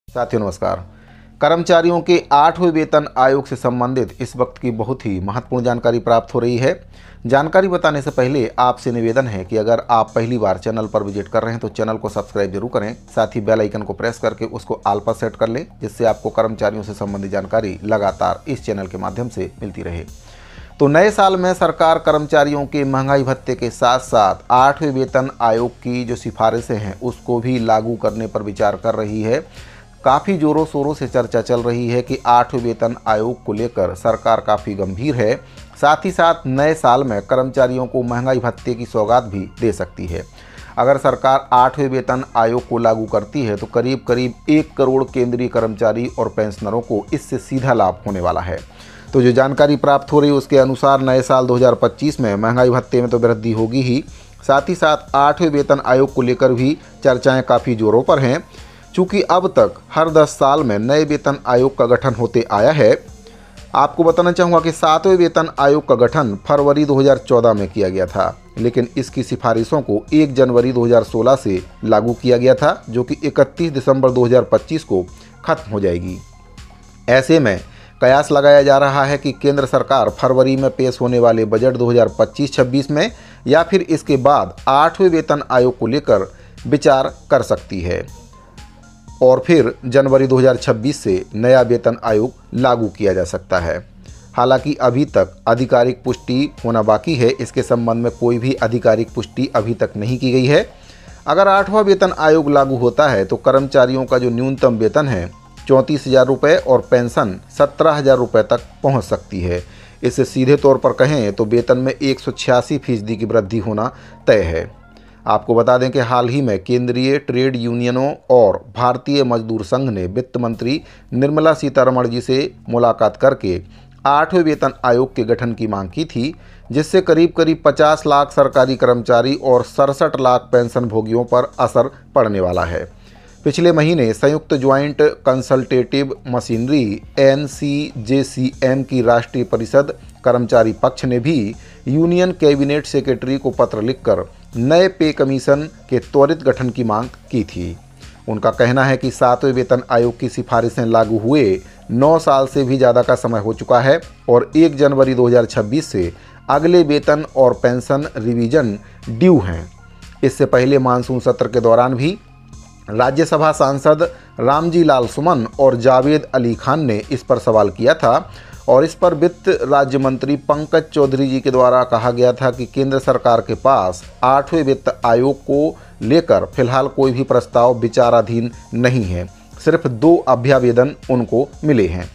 साथियों नमस्कार। कर्मचारियों के 8वें वेतन आयोग से संबंधित इस वक्त की बहुत ही महत्वपूर्ण जानकारी प्राप्त हो रही है। जानकारी बताने से पहले आपसे निवेदन है कि अगर आप पहली बार चैनल पर विजिट कर रहे हैं तो चैनल को सब्सक्राइब जरूर करें, साथ ही बेल आइकन को प्रेस करके उसको ऑल पर सेट कर लें, जिससे आपको कर्मचारियों से संबंधित जानकारी लगातार इस चैनल के माध्यम से मिलती रहे। तो नए साल में सरकार कर्मचारियों के महंगाई भत्ते के साथ साथ 8वें वेतन आयोग की जो सिफारिशें हैं उसको भी लागू करने पर विचार कर रही है। काफ़ी ज़ोरों शोरों से चर्चा चल रही है कि 8वें वेतन आयोग को लेकर सरकार काफ़ी गंभीर है। साथ ही साथ नए साल में कर्मचारियों को महंगाई भत्ते की सौगात भी दे सकती है। अगर सरकार 8वें वेतन आयोग को लागू करती है तो करीब करीब 1 करोड़ केंद्रीय कर्मचारी और पेंशनरों को इससे सीधा लाभ होने वाला है। तो जो जानकारी प्राप्त हो रही है उसके अनुसार नए साल 2025 में महंगाई भत्ते में तो वृद्धि होगी ही, साथ ही साथ 8वें वेतन आयोग को लेकर भी चर्चाएं काफ़ी जोरों पर हैं। चूँकि अब तक हर 10 साल में नए वेतन आयोग का गठन होते आया है। आपको बताना चाहूँगा कि 7वें वेतन आयोग का गठन फरवरी 2014 में किया गया था, लेकिन इसकी सिफारिशों को 1 जनवरी 2016 से लागू किया गया था, जो कि 31 दिसंबर 2025 को खत्म हो जाएगी। ऐसे में कयास लगाया जा रहा है कि केंद्र सरकार फरवरी में पेश होने वाले बजट 2025-26 में या फिर इसके बाद 8वें वेतन आयोग को लेकर विचार कर सकती है और फिर जनवरी 2026 से नया वेतन आयोग लागू किया जा सकता है। हालांकि अभी तक आधिकारिक पुष्टि होना बाकी है। इसके संबंध में कोई भी आधिकारिक पुष्टि अभी तक नहीं की गई है। अगर 8वां वेतन आयोग लागू होता है तो कर्मचारियों का जो न्यूनतम वेतन है 34,000 रुपये और पेंशन 17,000 रुपये तक पहुंच सकती है। इससे सीधे तौर पर कहें तो वेतन में 186% की वृद्धि होना तय है। आपको बता दें कि हाल ही में केंद्रीय ट्रेड यूनियनों और भारतीय मजदूर संघ ने वित्त मंत्री निर्मला सीतारमण जी से मुलाकात करके 8वें वेतन आयोग के गठन की मांग की थी, जिससे करीब करीब 50 लाख सरकारी कर्मचारी और 67 लाख पेंशन भोगियों पर असर पड़ने वाला है। पिछले महीने संयुक्त ज्वाइंट कंसल्टेटिव मशीनरी NCJCM की राष्ट्रीय परिषद कर्मचारी पक्ष ने भी यूनियन कैबिनेट सेक्रेटरी को पत्र लिखकर नए पे कमीशन के त्वरित गठन की मांग की थी। उनका कहना है कि 7वें वेतन आयोग की सिफारिशें लागू हुए 9 साल से भी ज़्यादा का समय हो चुका है और 1 जनवरी 2026 से अगले वेतन और पेंशन रिवीजन ड्यू हैं। इससे पहले मानसून सत्र के दौरान भी राज्यसभा सांसद रामजी लाल सुमन और जावेद अली खान ने इस पर सवाल किया था और इस पर वित्त राज्य मंत्री पंकज चौधरी जी के द्वारा कहा गया था कि केंद्र सरकार के पास 8वें वित्त आयोग को लेकर फिलहाल कोई भी प्रस्ताव विचाराधीन नहीं है, सिर्फ 2 अभ्यावेदन उनको मिले हैं।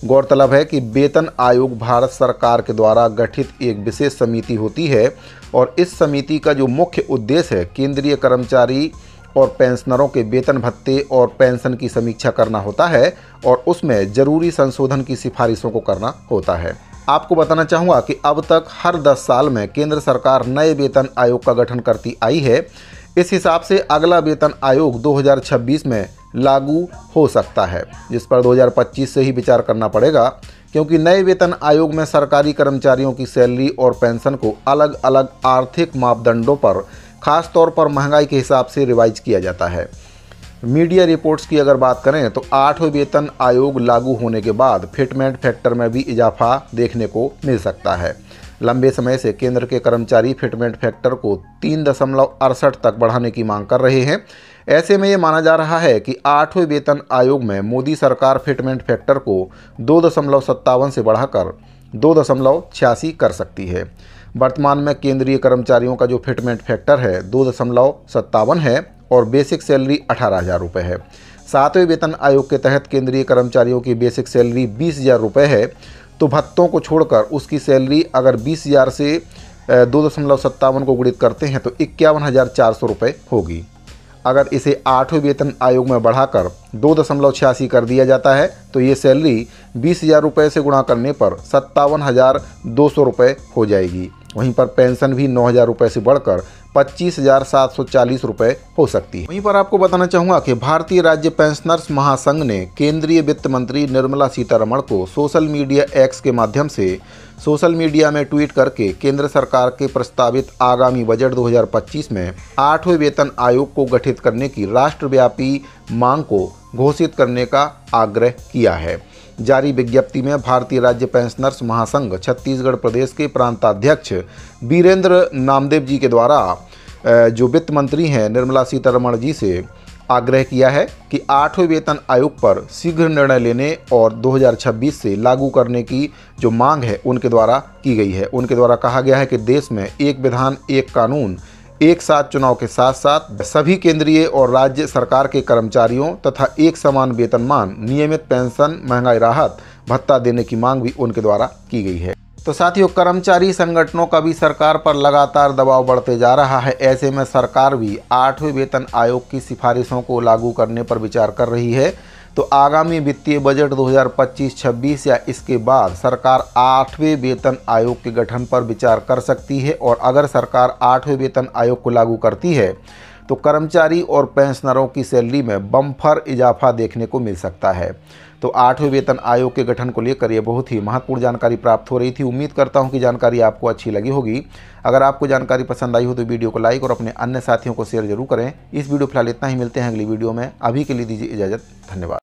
गौरतलब है कि वेतन आयोग भारत सरकार के द्वारा गठित एक विशेष समिति होती है और इस समिति का जो मुख्य उद्देश्य है केंद्रीय कर्मचारी और पेंशनरों के वेतन भत्ते और पेंशन की समीक्षा करना होता है और उसमें जरूरी संशोधन की सिफारिशों को करना होता है। आपको बताना चाहूँगा कि अब तक हर 10 साल में केंद्र सरकार नए वेतन आयोग का गठन करती आई है। इस हिसाब से अगला वेतन आयोग 2026 में लागू हो सकता है, जिस पर 2025 से ही विचार करना पड़ेगा, क्योंकि नए वेतन आयोग में सरकारी कर्मचारियों की सैलरी और पेंशन को अलग अलग आर्थिक मापदंडों पर खास तौर पर महंगाई के हिसाब से रिवाइज किया जाता है। मीडिया रिपोर्ट्स की अगर बात करें तो 8वें वेतन आयोग लागू होने के बाद फिटमेंट फैक्टर में भी इजाफा देखने को मिल सकता है। लंबे समय से केंद्र के कर्मचारी फिटमेंट फैक्टर को 3.68 तक बढ़ाने की मांग कर रहे हैं। ऐसे में ये माना जा रहा है कि 8वें वेतन आयोग में मोदी सरकार फिटमेंट फैक्टर को 2.57 से बढ़ाकर 2.86 कर सकती है। वर्तमान में केंद्रीय कर्मचारियों का जो फिटमेंट फैक्टर है 2.57 है और बेसिक सैलरी 18,000 रुपये है। 7वें वेतन आयोग के तहत केंद्रीय कर्मचारियों की बेसिक सैलरी 20,000 रुपये है, तो भत्तों को छोड़कर उसकी सैलरी अगर 20,000 से 2.57 को गुणित करते हैं तो 51,400 रुपये होगी। अगर इसे 8वें वेतन आयोग में बढ़ाकर 2.86 कर दिया जाता है तो ये सैलरी 20,000 रुपये से गुणा करने पर 57,200 रुपये हो जाएगी। वहीं पर पेंशन भी 9,000 रुपये से बढ़कर 25,740 रुपये हो सकती है। वहीं पर आपको बताना चाहूँगा कि भारतीय राज्य पेंशनर्स महासंघ ने केंद्रीय वित्त मंत्री निर्मला सीतारमण को सोशल मीडिया एक्स के माध्यम से सोशल मीडिया में ट्वीट करके केंद्र सरकार के प्रस्तावित आगामी बजट 2025 में 8वें वेतन आयोग को गठित करने की राष्ट्रव्यापी मांग को घोषित करने का आग्रह किया है। जारी विज्ञप्ति में भारतीय राज्य पेंशनर्स महासंघ छत्तीसगढ़ प्रदेश के प्रांताध्यक्ष बीरेंद्र नामदेव जी के द्वारा जो वित्त मंत्री हैं निर्मला सीतारमण जी से आग्रह किया है कि 8वें वेतन आयोग पर शीघ्र निर्णय लेने और 2026 से लागू करने की जो मांग है उनके द्वारा की गई है। उनके द्वारा कहा गया है कि देश में एक विधान एक कानून एक साथ चुनाव के साथ साथ सभी केंद्रीय और राज्य सरकार के कर्मचारियों तथा एक समान वेतनमान, नियमित पेंशन, महंगाई राहत भत्ता देने की मांग भी उनके द्वारा की गई है। तो साथियों, कर्मचारी संगठनों का भी सरकार पर लगातार दबाव बढ़ते जा रहा है। ऐसे में सरकार भी 8वें वेतन आयोग की सिफारिशों को लागू करने पर विचार कर रही है। तो आगामी वित्तीय बजट 2025-26 या इसके बाद सरकार 8वें वेतन आयोग के गठन पर विचार कर सकती है। और अगर सरकार 8वें वेतन आयोग को लागू करती है तो कर्मचारी और पेंशनरों की सैलरी में बम्पर इजाफा देखने को मिल सकता है। तो 8वें वेतन आयोग के गठन को लेकर ये बहुत ही महत्वपूर्ण जानकारी प्राप्त हो रही थी। उम्मीद करता हूं कि जानकारी आपको अच्छी लगी होगी। अगर आपको जानकारी पसंद आई हो तो वीडियो को लाइक और अपने अन्य साथियों को शेयर जरूर करें। इस वीडियो फिलहाल इतना ही, मिलते हैं अगली वीडियो में। अभी के लिए दीजिए इजाज़त, धन्यवाद।